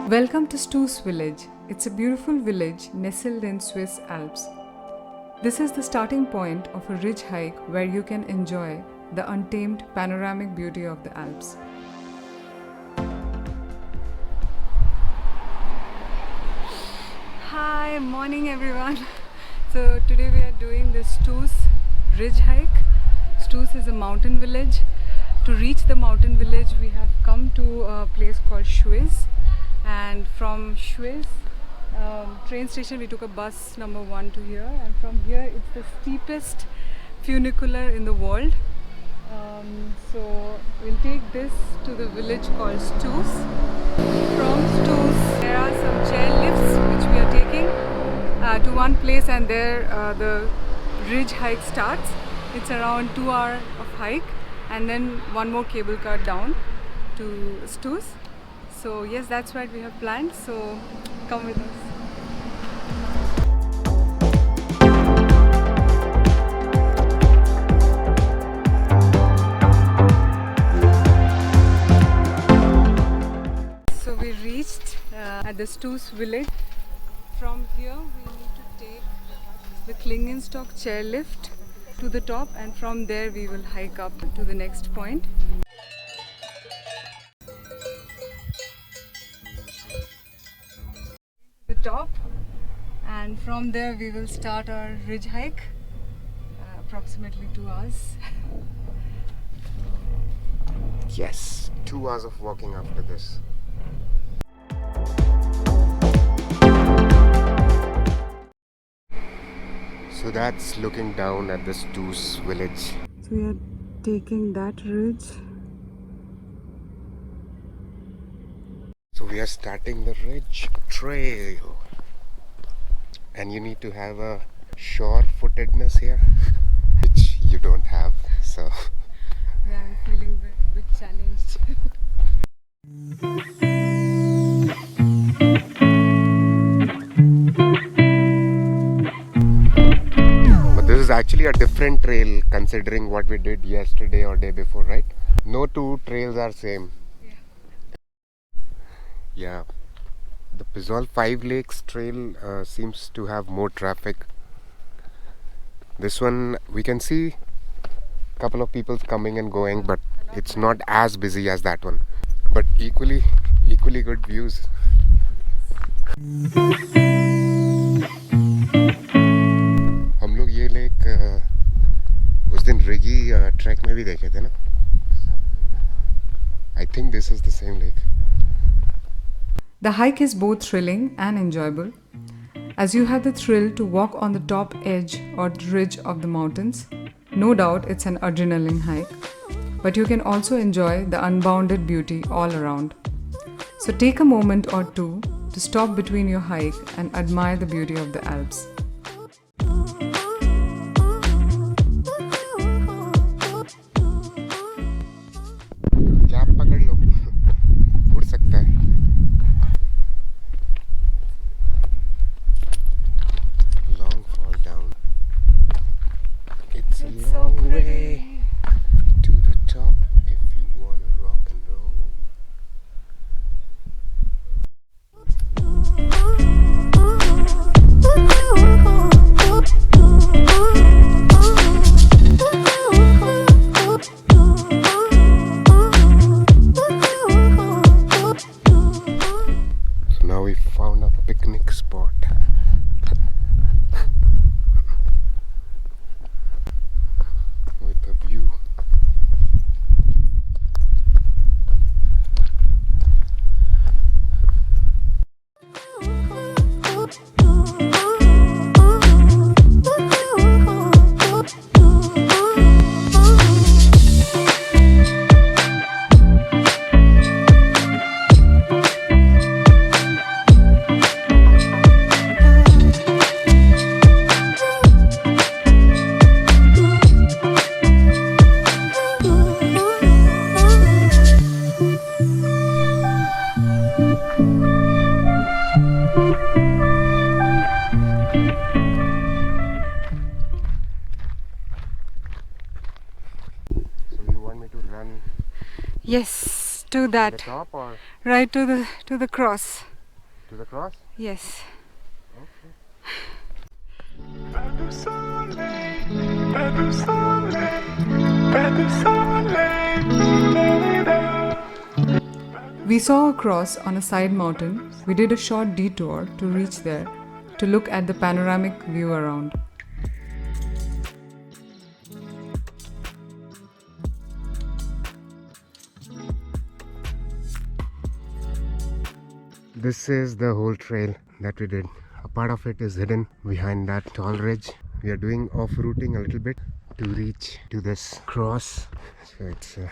Welcome to Stoos Village. It's a beautiful village nestled in Swiss Alps. This is the starting point of a ridge hike where you can enjoy the untamed panoramic beauty of the Alps. Hi, morning everyone. So today we are doing the Stoos ridge hike. Stoos is a mountain village. To reach the mountain village we have come to a place called Swiss. And from Swiss train station we took a bus number 1 to here, and from here it's the steepest funicular in the world. So we'll take this to the village called Stoos. From Stoos there are some chair lifts which we are taking to one place, and there the ridge hike starts. It's around 2 hours of hike, and then one more cable car down to Stoos. So yes, that's what we have planned, so come with us. So we reached at the Stoos Village. From here we need to take the Klingenstock chairlift to the top, and from there we will hike up to the next point. The top, and from there we will start our ridge hike, approximately 2 hours. Yes, 2 hours of walking after this. So that's looking down at the Stoos village. So we are taking that ridge. So we are starting the ridge trail, and you need to have a sure-footedness here, which you don't have. So Yeah, I'm feeling a bit challenged. but this is actually a different trail considering what we did yesterday or day before, right? No two trails are same. Yeah, the Pizol 5 Lakes trail seems to have more traffic. This one we can see a couple of people coming and going, but it's not as busy as that one. But equally good views. हम लोग ये lake उस दिन Rigi track में भी देखे थे ना? I think this is the same lake. The hike is both thrilling and enjoyable, as you have the thrill to walk on the top edge or ridge of the mountains. No doubt it's an adrenaline hike, but you can also enjoy the unbounded beauty all around. So take a moment or two to stop between your hike and admire the beauty of the Alps. Cap पकड़ लो, उड़ सकता है. Long fall down. It's a long way to the top if you wanna rock and roll. So now we found a picnic spot. With a view. Yes, to The that, top or right to the cross. to the cross? Yes. We saw a cross on a side mountain. We did a short detour to reach there to look at the panoramic view around. This is the whole trail that we did. A part of it is hidden behind that tall ridge. We are doing off-routing a little bit to reach to this cross. So it's a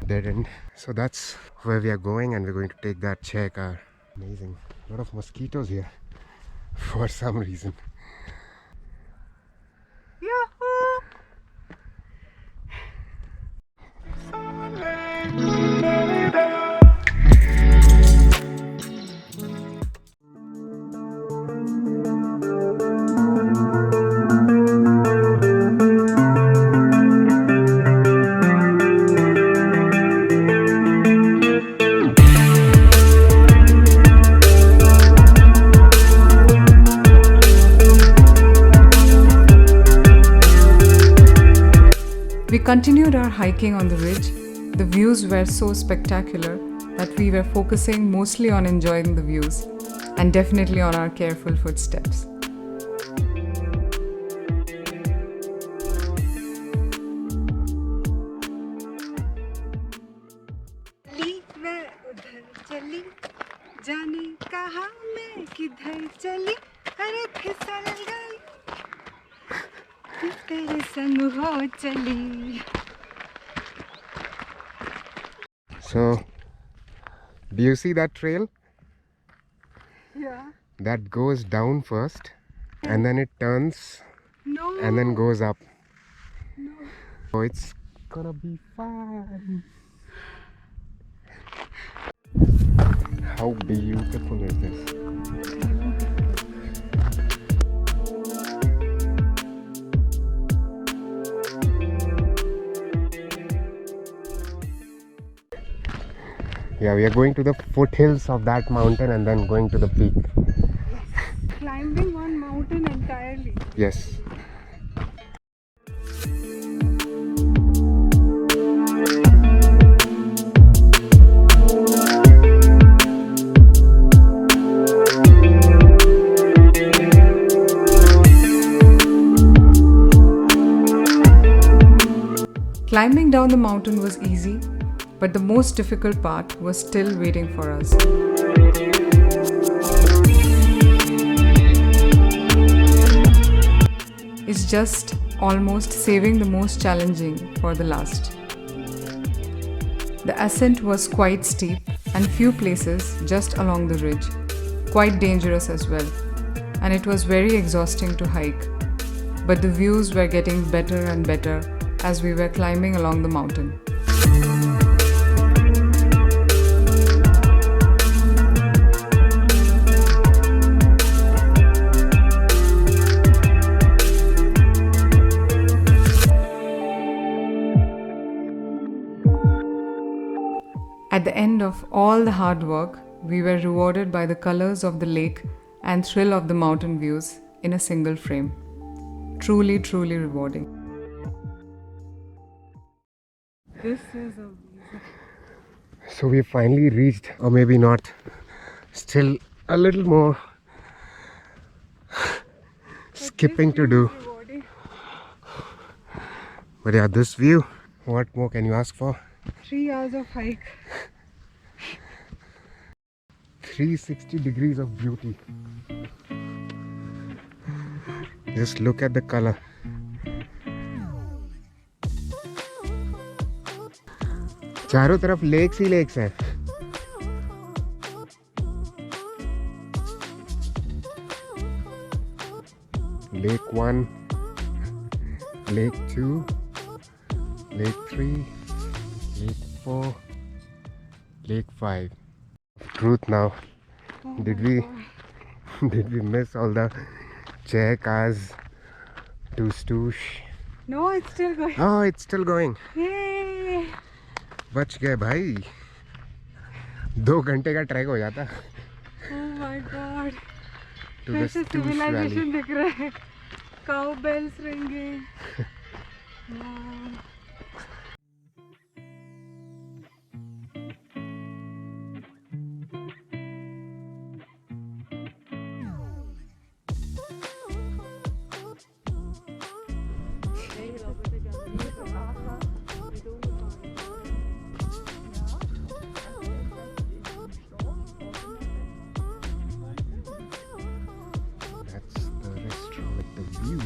dead end. So that's where we are going, and we're going to take that chair car. Amazing. A lot of mosquitoes here for some reason. Yahoo! We continued our hiking on the ridge. The views were so spectacular that we were focusing mostly on enjoying the views and definitely on our careful footsteps. So, do you see that trail? Yeah. That goes down first and then it turns No. and then goes up. No. So it's gonna be fun. How beautiful is this? Yeah, we are going to the foothills of that mountain and then going to the peak. Climbing one mountain entirely. Yes. Climbing down the mountain was easy, but the most difficult part was still waiting for us. It's just almost saving the most challenging for the last. The ascent was quite steep and few places just along the ridge, quite dangerous as well, and it was very exhausting to hike, but the views were getting better and better as we were climbing along the mountain. At the end of all the hard work, we were rewarded by the colors of the lake and thrill of the mountain views in a single frame. Truly, truly rewarding. This is amazing. So we finally reached, or maybe not, still a little more skipping to do. But yeah, this view, what more can you ask for? 3 hours of hike. 360 degrees of beauty. Just look at the color. चारों तरफ lakes ही lakes हैं. Lake 1, Lake 2, Lake 3, Lake 4, Lake 5. Truth now. Did we miss all the chair cars to Stoos? No, it's still going. Oh, it's still going. Yay! बच गए भाई. 2 घंटे का track हो जाता Oh my God. to the कैसे Stoos Valley. civilization दिख रहा है. Cow bells ringing. Wow. That's the restaurant with the view.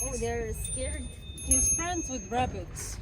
Oh, they're scared. He's friends with rabbits.